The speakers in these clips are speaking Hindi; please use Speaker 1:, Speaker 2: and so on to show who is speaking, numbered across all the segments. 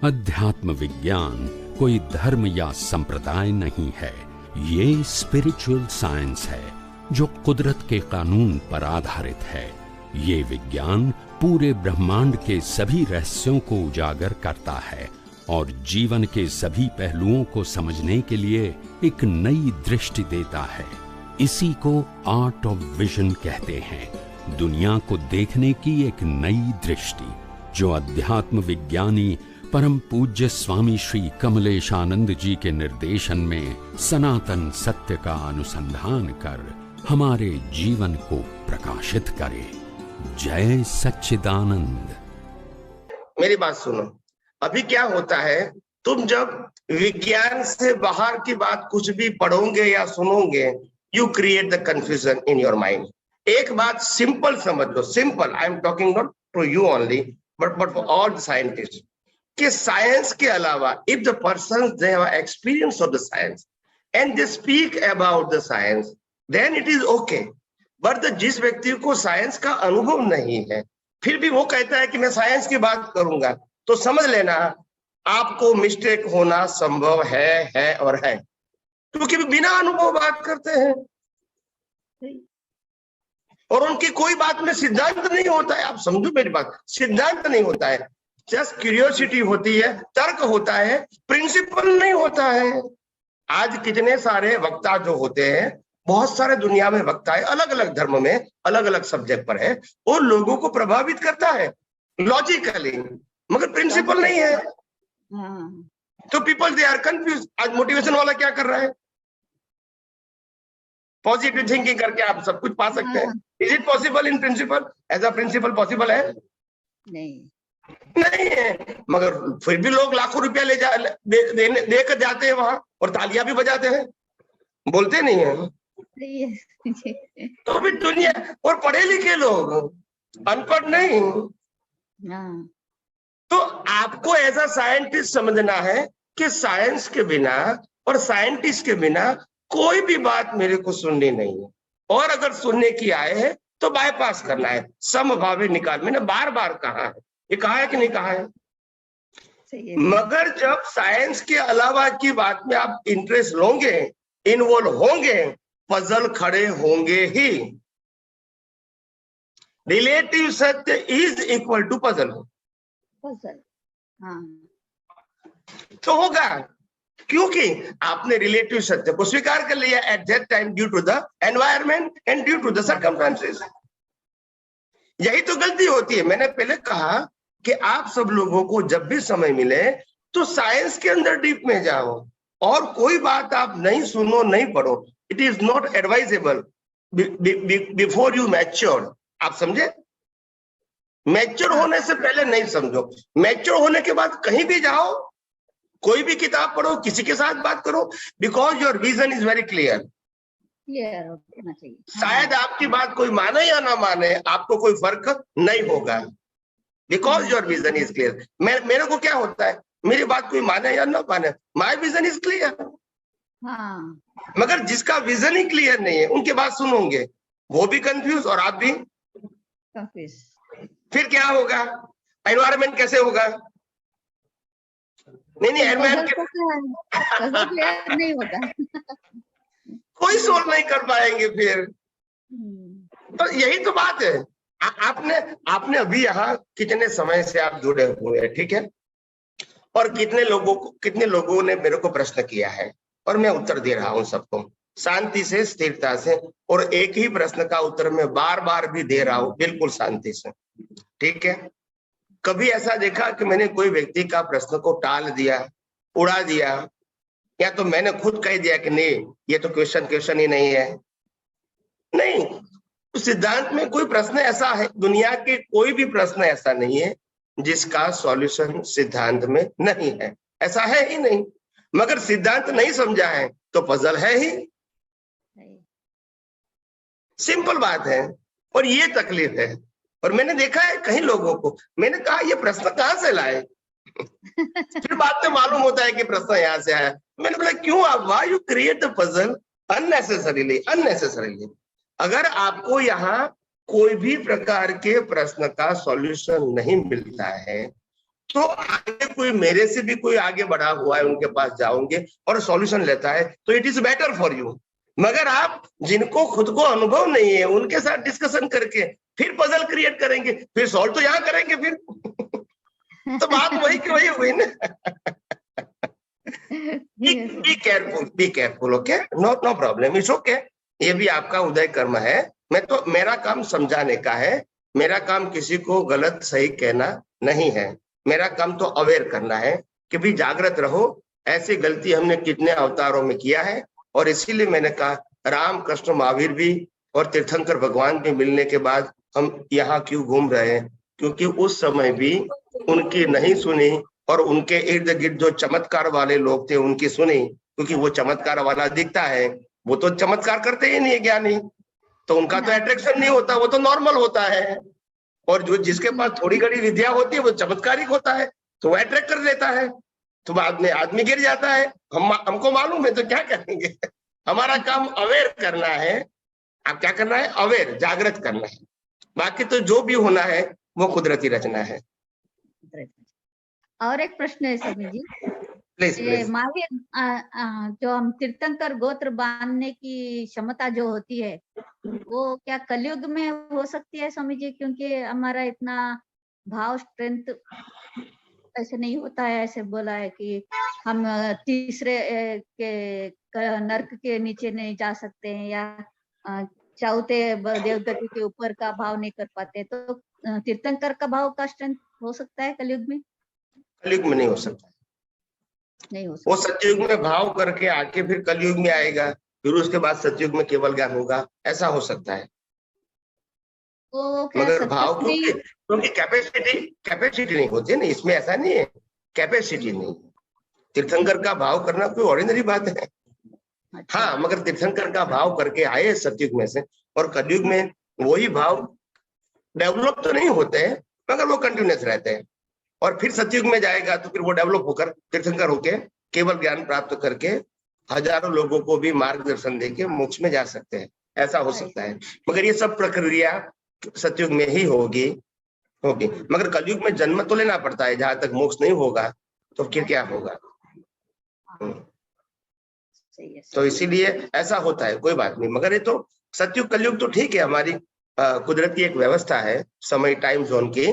Speaker 1: अध्यात्म विज्ञान कोई धर्म या संप्रदाय नहीं है, ये स्पिरिचुअल साइंस है जो कुदरत के कानून पर आधारित है। ये विज्ञान पूरे ब्रह्मांड के सभी रहस्यों को उजागर करता है और जीवन के सभी पहलुओं को समझने के लिए एक नई दृष्टि देता है। इसी को आर्ट ऑफ विजन कहते हैं, दुनिया को देखने की एक नई दृष्टि, जो अध्यात्म विज्ञानी परम पूज्य स्वामी श्री कमलेशानंद जी के निर्देशन में सनातन सत्य का अनुसंधान कर हमारे जीवन को प्रकाशित करे। जय सच्चिदानंद।
Speaker 2: मेरी बात सुनो, अभी क्या होता है, तुम जब विज्ञान से बाहर की बात कुछ भी पढ़ोगे या सुनोगे, you create the confusion in your mind. एक बात सिंपल समझ लो, simple, I am talking not to you only but for all the scientist, कि साइंस के अलावा if the person they have experience of the science and they speak about the science, then it is okay. But जिस व्यक्ति को साइंस का अनुभव नहीं है, फिर भी वो कहता है कि मैं साइंस की बात करूंगा, तो समझ लेना आपको मिस्टेक होना संभव है और है, क्योंकि बिना अनुभव बात करते हैं और उनकी कोई बात में सिद्धांत नहीं होता है। आप समझो मेरी बात, सिद्धांत नहीं होता है, जस्ट क्यूरियोसिटी होती है, तर्क होता है, प्रिंसिपल नहीं होता है। आज कितने सारे वक्ता जो होते हैं, बहुत सारे दुनिया में वक्ता है, अलग अलग धर्म में अलग अलग सब्जेक्ट पर है, वो लोगों को प्रभावित करता है लॉजिकली, मगर प्रिंसिपल नहीं है। तो पीपल दे आर कंफ्यूज। आज मोटिवेशन वाला क्या कर रहा है, पॉजिटिव थिंकिंग करके आप सब कुछ पा सकते हैं। Is it possible in principle? As a principle possible है? नहीं है, मगर फिर भी लोग लाखों रुपया देकर जाते हैं वहां और तालियां भी बजाते हैं, बोलते नहीं है। तो भी दुनिया, और पढ़े लिखे लोग, अनपढ़ नहीं। तो आपको एज अ साइंटिस्ट समझना है कि साइंस के बिना और साइंटिस्ट के बिना कोई भी बात मेरे को सुननी नहीं है, और अगर सुनने की आए है तो बाईपास करना है, समभावी निकाल। मैंने बार बार कहा है, ये कहा है कि नहीं कहा है? मगर जब साइंस के अलावा की बात में आप इंटरेस्ट लोगे, इन्वॉल्व होंगे, पजल खड़े होंगे ही। रिलेटिव सत्य इज इक्वल टू पजल। तो होगा, क्योंकि आपने रिलेटिव सत्य को स्वीकार कर लिया at that time due to the environment and due to the circumstances. यही तो गलती होती है। मैंने पहले कहा कि आप सब लोगों को जब भी समय मिले तो साइंस के अंदर डीप में जाओ, और कोई बात आप नहीं सुनो, नहीं पढ़ो। It is not advisable before you mature. आप समझे? मैच्योर होने से पहले नहीं समझो, मैच्योर होने के बाद कहीं भी जाओ, कोई भी किताब पढ़ो, किसी के साथ बात करो, because your vision is very clear. शायद आपकी बात कोई माने या ना माने, आपको कोई फर्क नहीं होगा, because your vision is clear. मेरे को क्या होता है, मेरी बात कोई माने या ना माने, माय विजन इज क्लियर। मगर जिसका विजन ही क्लियर नहीं है, उनके बात सुनोगे, वो भी कंफ्यूज और आप भी कंफ्यूज। फिर क्या होगा? एनवायरमेंट कैसे होगा? नहीं एनवायरमेंट नहीं होगा, कोई सोल्व नहीं कर पाएंगे फिर। तो यही तो बात है। आपने अभी यहाँ कितने समय से आप जुड़े हुए हैं, ठीक है, और कितने लोगों ने मेरे को प्रश्न किया है, और मैं उत्तर दे रहा हूं सबको शांति से, स्थिरता से, और एक ही प्रश्न का उत्तर मैं बार बार भी दे रहा हूं बिल्कुल शांति से, ठीक है। कभी ऐसा देखा कि मैंने कोई व्यक्ति का प्रश्न को टाल दिया, उड़ा दिया, या तो मैंने खुद कह दिया कि नहीं ये तो क्वेश्चन ही नहीं है? नहीं, सिद्धांत में कोई प्रश्न ऐसा है, दुनिया के कोई भी प्रश्न ऐसा नहीं है जिसका सॉल्यूशन सिद्धांत में नहीं है, ऐसा है ही नहीं। मगर सिद्धांत नहीं समझा है तो पजल है ही, सिंपल बात है। और ये तकलीफ है। और मैंने देखा है कई लोगों को, मैंने कहा ये प्रश्न कहाँ से लाए फिर बाद में मालूम होता है कि प्रश्न यहाँ से आया। मैंने बोला क्यों आप, why you create the puzzle unnecessarily. अगर आपको यहाँ कोई भी प्रकार के प्रश्न का सॉल्यूशन नहीं मिलता है तो आगे कोई मेरे से भी कोई आगे बढ़ा हुआ है, उनके पास जाओगे और सॉल्यूशन लेता है तो it is better for you. मगर आप जिनको खुद को अनुभव नहीं है उनके साथ डिस्कशन करके फिर पजल क्रिएट करेंगे, फिर सॉल्व तो यहाँ करेंगे फिर तो बात वही की वही हुई ना। Be careful, okay, no problem, it's okay. ये भी आपका उदय कर्म है। मैं तो, मेरा काम समझाने का है, मेरा काम किसी को गलत सही कहना नहीं है। मेरा काम तो अवेयर करना है कि भी जागृत रहो, ऐसी गलती हमने कितने अवतारों में किया है। और इसीलिए मैंने कहा राम कृष्ण महावीर भी और तीर्थंकर भगवान भी मिलने के बाद हम यहाँ क्यों घूम रहे हैं, क्योंकि उस समय भी उनकी नहीं सुनी और उनके इर्द गिर्द जो चमत्कार वाले लोग थे उनकी सुनी, क्योंकि वो चमत्कार वाला दिखता है, वो तो चमत्कार करते ही नहीं है ज्ञानी, तो उनका तो अट्रैक्शन नहीं होता, वो तो नॉर्मल होता है। और जो जिसके पास थोड़ी घड़ी विद्या होती है वो चमत्कारिक होता है, तो वो अट्रैक्ट कर लेता है, तो बाद में आदमी गिर जाता है। हमको मालूम है तो क्या करेंगे। हमारा काम अवेयर करना है। आप क्या करना है? अवेयर, जागृत करना है। बाकी तो जो भी होना है वो कुदरती रचना है।
Speaker 3: और एक प्रश्न है स्वामी जी,
Speaker 2: प्लीज।
Speaker 3: महावीर जो हम तीर्थंकर गोत्र बांधने की क्षमता जो होती है वो क्या कलयुग में हो सकती है स्वामी जी? क्योंकि हमारा इतना भाव स्ट्रेंथ ऐसे नहीं होता है। ऐसे बोला है कि हम तीसरे के नर्क के नीचे नहीं जा सकते हैं या चौथे देवगति के ऊपर का भाव नहीं कर पाते, तो तीर्थंकर का भाव का स्ट्रेंथ हो सकता है कलयुग में?
Speaker 2: कलयुग में नहीं हो सकता,
Speaker 3: नहीं हो सकता।
Speaker 2: वो सतयुग में भाव करके आके फिर कलयुग में आएगा, फिर उसके बाद सतयुग में केवल ज्ञान होगा, ऐसा हो सकता है।
Speaker 3: तो
Speaker 2: मगर भाव क्योंकि कैपेसिटी नहीं होती है ना, इसमें ऐसा नहीं है, कैपेसिटी नहीं। तीर्थंकर का भाव करना कोई ऑर्डिनरी बात है।
Speaker 3: अच्छा।
Speaker 2: हाँ, मगर तीर्थंकर का भाव करके आए सतयुग में से, और कलयुग में वही भाव डेवलप तो नहीं होते हैं मगर वो कंटिन्यूस रहते हैं, और फिर सतयुग में जाएगा तो फिर वो डेवलप होकर तीर्थंकर होके केवल ज्ञान प्राप्त करके हजारों लोगों को भी मार्गदर्शन देके मोक्ष में जा सकते हैं, ऐसा हो सकता है। मगर ये सब प्रक्रिया सतयुग में ही होगी। मगर कलयुग में जन्म तो लेना पड़ता है, जहां तक मोक्ष नहीं होगा तो फिर क्या होगा। तो इसीलिए ऐसा होता है, कोई बात नहीं। मगर ये तो सतयुग कलयुग तो ठीक है, हमारी कुदरत की एक व्यवस्था है समय टाइम जोन की।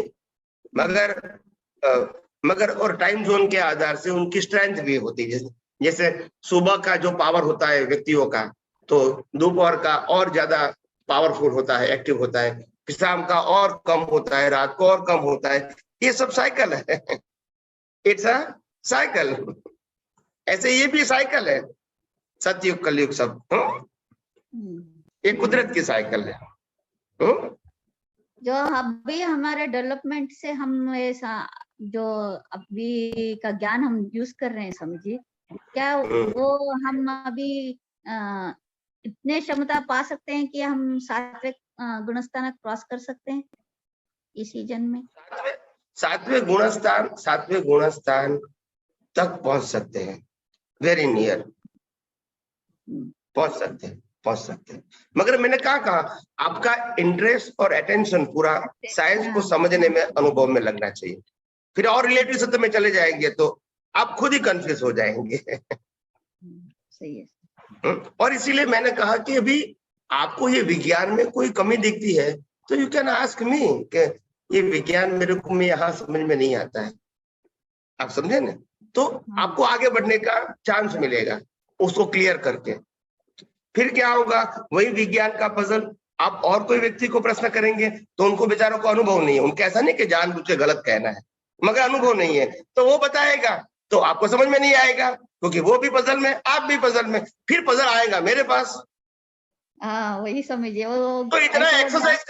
Speaker 2: मगर और टाइम जोन के आधार से उनकी स्ट्रेंथ भी होती है। जैसे सुबह का जो पावर होता है व्यक्तियों का, तो दोपहर का और ज्यादा पावरफुल होता है, एक्टिव होता है, फिर शाम का और कम होता है, रात को और कम होता है। ये सब साइकिल है, इट्स अ साइकिल। ऐसे ये भी साइकिल है, सतयुग कलयुग सब ये कुदरत की साइकिल है।
Speaker 3: जो अभी हमारे डेवलपमेंट से हम ऐसा जो अभी का ज्ञान हम यूज कर रहे हैं समझिए, क्या वो हम अभी इतने क्षमता पा सकते हैं कि हम सात्विक गुणस्थान क्रॉस कर सकते हैं इसी जन्म में?
Speaker 2: सातवें गुणस्थान तक पहुंच सकते हैं, वेरी नियर पहुंच सकते हैं। मगर मैंने कहा आपका इंटरेस्ट और अटेंशन पूरा साइंस को समझने में, अनुभव में लगना चाहिए। फिर और रिलेटिव सत्य में चले जाएंगे तो आप खुद ही कंफ्यूज हो जाएंगे।
Speaker 3: सही है।
Speaker 2: और इसीलिए मैंने कहा कि अभी आपको ये विज्ञान में कोई कमी दिखती है तो यू कैन आस्क मी कि ये विज्ञान मेरे को में यहाँ समझ में नहीं आता है, आप समझे ना, तो आपको आगे बढ़ने का चांस मिलेगा उसको क्लियर करके। फिर क्या होगा, वही विज्ञान का पजल आप और कोई व्यक्ति को प्रश्न करेंगे तो उनको बेचारों को अनुभव नहीं है, उनका ऐसा नहीं कि जानबूझ के गलत कहना है, मगर अनुभव नहीं है तो वो बताएगा तो आपको समझ में नहीं आएगा, क्योंकि वो भी पजल में, आप भी पजल में, फिर पजल आएगा मेरे पास।
Speaker 3: वही समझिए। वो
Speaker 2: तो इतना एक्सरसाइज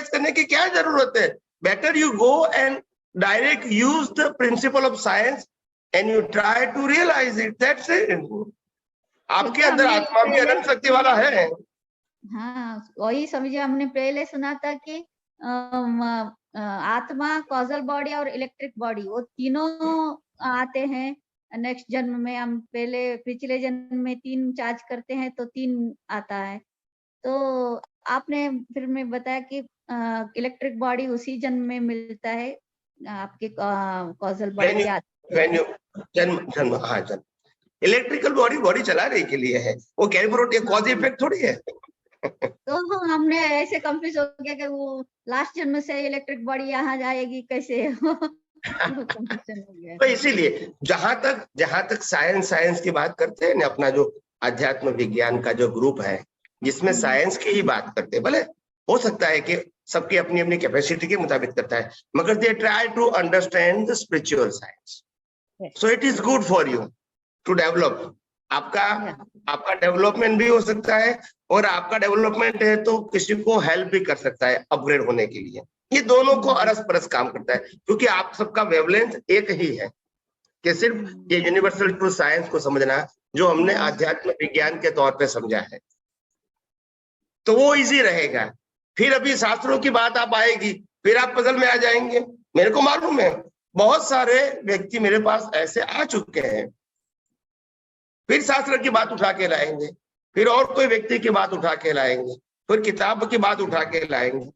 Speaker 2: करने की क्या जरूरत है? Better you go and direct use the principle of science and you try to realize it, that's it. आपके अंदर आत्मा भी अनंत शक्ति वाला है।
Speaker 3: हाँ, वही समझिए, हमने पहले सुना था कि आत्मा, कॉजल बॉडी और इलेक्ट्रिक बॉडी, वो तीनों आते हैं नेक्स्ट जन्म में। हम पहले पिछले जन्म में 3 चार्ज करते हैं तो 3 आता है। तो आपने फिर में बताया कि इलेक्ट्रिक बॉडी उसी जन्म में मिलता है आपके कॉजल बॉडी
Speaker 2: वेन्यू जन्म हाँ जन्म इलेक्ट्रिकल बॉडी चला रही के लिए है, वो कैरियर कॉज इफेक्ट थोड़ी है।
Speaker 3: तो हमने ऐसे कंफ्यूज हो गया कि वो लास्ट जन्म से इलेक्ट्रिक बॉडी यहाँ जाएगी कैसे कंफ्यूजन हो गया।
Speaker 2: तो इसीलिए जहां तक साइंस की बात करते हैं ना, अपना जो अध्यात्म विज्ञान का जो ग्रुप है जिसमें साइंस की ही बात करते हैं, भले हो सकता है कि सबकी अपनी अपनी कैपेसिटी के मुताबिक करता है, मगर they try to understand the spiritual science. So it is good for you to develop. आपका डेवलपमेंट भी हो सकता है, और आपका डेवलपमेंट है तो किसी को हेल्प भी कर सकता है अपग्रेड होने के लिए। ये दोनों को अरस परस काम करता है, क्योंकि आप सबका वेवलेंथ एक ही है, कि सिर्फ ये यूनिवर्सल ट्रू साइंस को समझना जो हमने आध्यात्म विज्ञान के तौर पे समझा है, तो वो इजी रहेगा। फिर अभी शास्त्रों की बात आप आएगी, फिर आप पजल में आ जाएंगे। मेरे को मालूम है बहुत सारे व्यक्ति मेरे पास ऐसे आ चुके हैं, फिर शास्त्र की बात उठा के लाएंगे, फिर और कोई व्यक्ति की बात उठा के लाएंगे, फिर किताब की बात उठा के लाएंगे।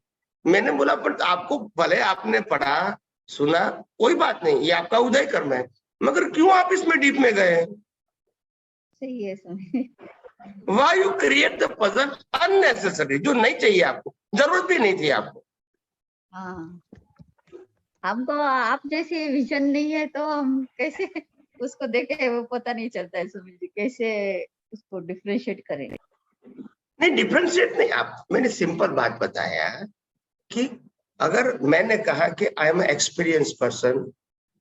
Speaker 2: मैंने बोला पर आपको भले आपने पढ़ा सुना कोई बात नहीं, ये आपका उदय कर्म है, मगर क्यों आप इसमें डीप में गए?
Speaker 3: सही है सही।
Speaker 2: Why you create the puzzle unnecessary, जो नहीं चाहिए आपको, जरूरत भी नहीं थी आपको।
Speaker 3: हाँ, हमको आप जैसे विजन नहीं है तो हम कैसे उसको देखे, वो पता नहीं चलता है स्वामी जी, कैसे उसको डिफरेंशिएट करें।
Speaker 2: नहीं डिफरेंशिएट नहीं, आप मैंने सिंपल बात बताया कि अगर मैंने कहा कि I am experience person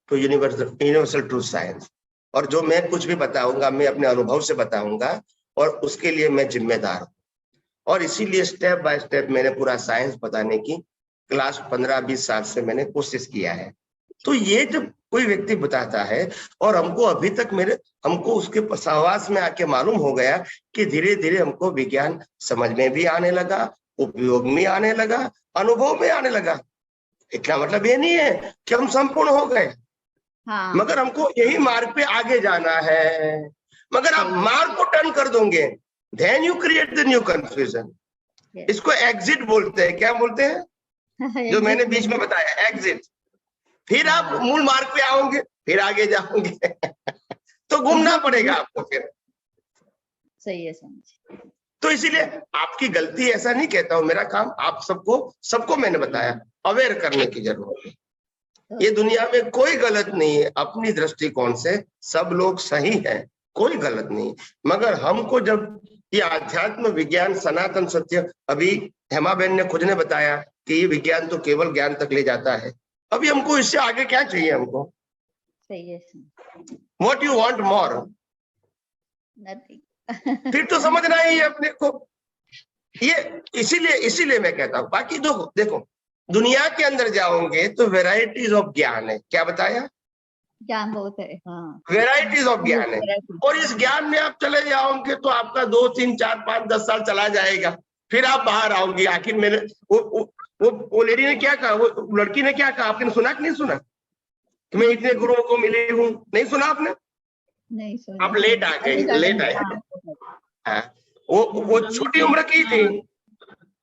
Speaker 2: to universal true science, और जो मैं कुछ भी बताऊंगा मैं अपने अनुभव से बताऊंगा, और उसके लिए मैं जिम्मेदार हूँ। और इसीलिए स्टेप बाय स्टेप मैंने पूरा साइंस बताने की क्लास 15-20 साल से मैंने कोशिश किया है। तो ये जब कोई व्यक्ति बताता है और हमको अभी तक हमको उसके सहवास में आके मालूम हो गया कि धीरे धीरे हमको विज्ञान समझ में भी आने लगा, उपयोग में आने लगा, अनुभव में आने लगा। इसका मतलब ये नहीं है कि हम संपूर्ण हो गए,
Speaker 3: हाँ।
Speaker 2: मगर हमको यही मार्ग पे आगे जाना है। मगर आप मार्ग को टर्न कर दोगे, then you create the new confusion। इसको एग्जिट बोलते हैं। क्या बोलते हैं? जो मैंने बीच में बताया, एग्जिट। फिर आप मूल मार्ग पे आओगे, फिर आगे जाओगे तो घूमना पड़ेगा आपको फिर।
Speaker 3: सही है समझ।
Speaker 2: तो इसीलिए आपकी गलती ऐसा नहीं कहता हूं, मेरा काम आप सबको मैंने बताया, अवेयर करने की जरूरत है। ये दुनिया में कोई गलत नहीं है, अपनी दृष्टिकोण से सब लोग सही हैं, कोई गलत नहीं। मगर हमको जब ये आध्यात्म विज्ञान सनातन सत्य, अभी हेमा बहन ने खुद ने बताया कि ये विज्ञान तो केवल ज्ञान तक ले जाता है, अभी हमको इससे आगे क्या चाहिए? हमको
Speaker 3: सही है।
Speaker 2: What you want more?
Speaker 3: Nothing.
Speaker 2: फिर तो समझना ही है अपने को। ये इसीलिए मैं कहता हूँ। बाकी देखो दुनिया के अंदर जाओगे तो वेराइटीज ऑफ ज्ञान है। क्या बताया?
Speaker 3: ज्ञान बहुत है, हाँ।
Speaker 2: वेराइटीज ऑफ ज्ञान है, और इस ज्ञान में आप चले जाओगे तो आपका 2, 3, 4, 5, 10 साल चला जाएगा, फिर आप बाहर आओगे। आखिर मैंने वो लेडी ने क्या कहा, वो लड़की ने क्या कहा, आपने सुना कि नहीं सुना कि मैं इतने गुरुओं को मिली हूँ? नहीं सुना आपने?
Speaker 3: नहीं सुना।
Speaker 2: आप लेट आ गए, लेट आए। हाँ, वो छोटी उम्र की थी।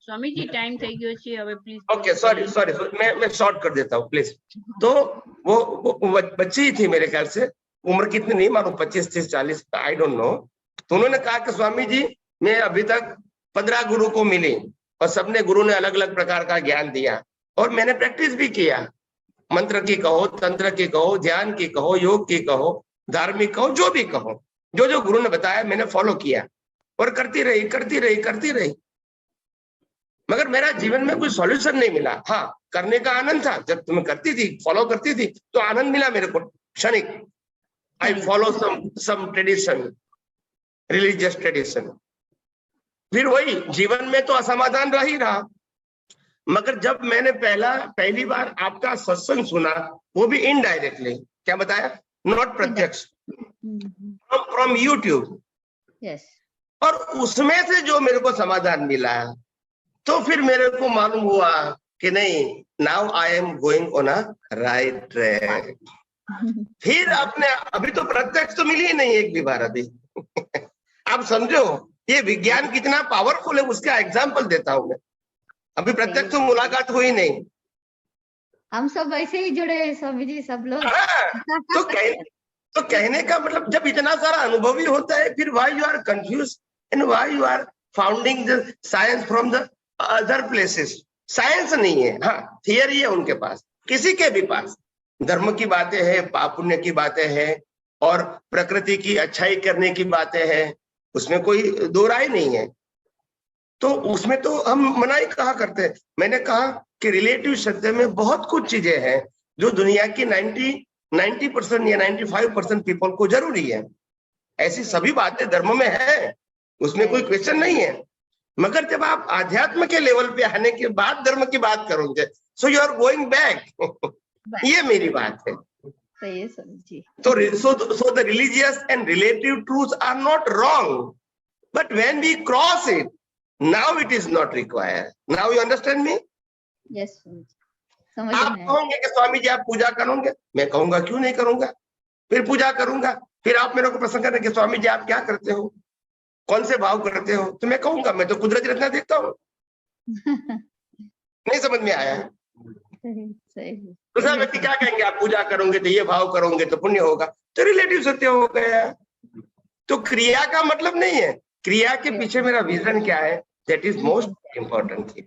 Speaker 4: स्वामी जी टाइम થઈ ગયો છે હવે પ્લીઝ।
Speaker 2: ओके सॉरी मैं शॉर्ट कर देता हूँ प्लीज। तो वो बच्ची थी मेरे ख्याल से, उम्र कितनी नहीं मालूम, 25, 30, 40, आई डोंट नो। तो उन्होंने कहा कि स्वामी जी मैं अभी तक 15 गुरु को मिली, और सबने गुरु ने अलग अलग प्रकार का ज्ञान दिया, और मैंने प्रैक्टिस भी किया। मंत्र की कहो, तंत्र की कहो, ध्यान की कहो, योग की कहो, धार्मिक कहो, जो भी कहो, जो गुरु ने बताया मैंने फॉलो किया, और करती रही। मगर मेरा जीवन में कोई सॉल्यूशन नहीं मिला। हाँ, करने का आनंद था, जब तुम्हें करती थी, फॉलो करती थी तो आनंद मिला मेरे को क्षणिक। I follow some tradition, religious tradition. फिर वही जीवन में तो असमाधान रह ही रहा। मगर जब मैंने पहली बार आपका सत्संग सुना, वो भी इनडायरेक्टली, क्या बताया? नॉट प्रत्यक्ष, फ्रॉम यूट्यूब।
Speaker 3: यस।
Speaker 2: और उसमें से जो मेरे को समाधान मिला, तो फिर मेरे को मालूम हुआ कि नहीं, now I am going on a right track. फिर अभी तो प्रत्यक्ष तो मिली ही नहीं एक भी बार अभी। आप समझो ये विज्ञान कितना पावरफुल है, उसका एग्जाम्पल देता हूं मैं। अभी प्रत्यक्ष तो मुलाकात हुई नहीं,
Speaker 3: हम सब ऐसे ही जुड़े हैं स्वामी जी, सब लोग।
Speaker 2: तो कहने का मतलब, जब इतना सारा अनुभवी होता है, फिर why you are confuse and why you are founding the science from the other places. Science नहीं है, हाँ थियरी है उनके पास, किसी के भी पास। धर्म की बातें हैं, पाप पुण्य की बातें हैं, और प्रकृति की अच्छाई करने की बातें हैं, उसमें कोई दो राय नहीं है। तो उसमें तो हम मना ही कहा करते हैं। मैंने कहा कि रिलेटिव सत्य में बहुत कुछ चीजें हैं जो दुनिया की 90% या 95% पीपल को जरूरी है। ऐसी सभी बातें धर्म में है, उसमें कोई क्वेश्चन नहीं है। मगर जब आप आध्यात्म के लेवल पे आने के बाद धर्म की बात करोगे, so you are going back. ये मेरी बात है।
Speaker 3: सही है Swami ji.
Speaker 2: So the religious and relative truths are not wrong, but when we cross it, now it is not required. Now you understand me?
Speaker 3: Yes, Swami ji, समझ
Speaker 2: आप
Speaker 3: में।
Speaker 2: कहोगे कि स्वामी जी आप पूजा करोगे, मैं कहूंगा क्यों नहीं करूंगा, फिर पूजा करूंगा। फिर आप मेरे को प्रश्न करेंगे कि स्वामी जी आप क्या करते हो, कौन से भाव करते हो, तो मैं कहूंगा मैं तो कुदरती रचना देखता हूँ। नहीं समझ में आया है?
Speaker 3: सही।
Speaker 2: दूसरा व्यक्ति क्या कहेंगे, आप पूजा करोगे तो ये भाव करोगे तो पुण्य होगा, तो रिलेटिव सत्य हो गया। तो क्रिया का मतलब नहीं है, क्रिया के पीछे मेरा विजन क्या है, that is most important thing.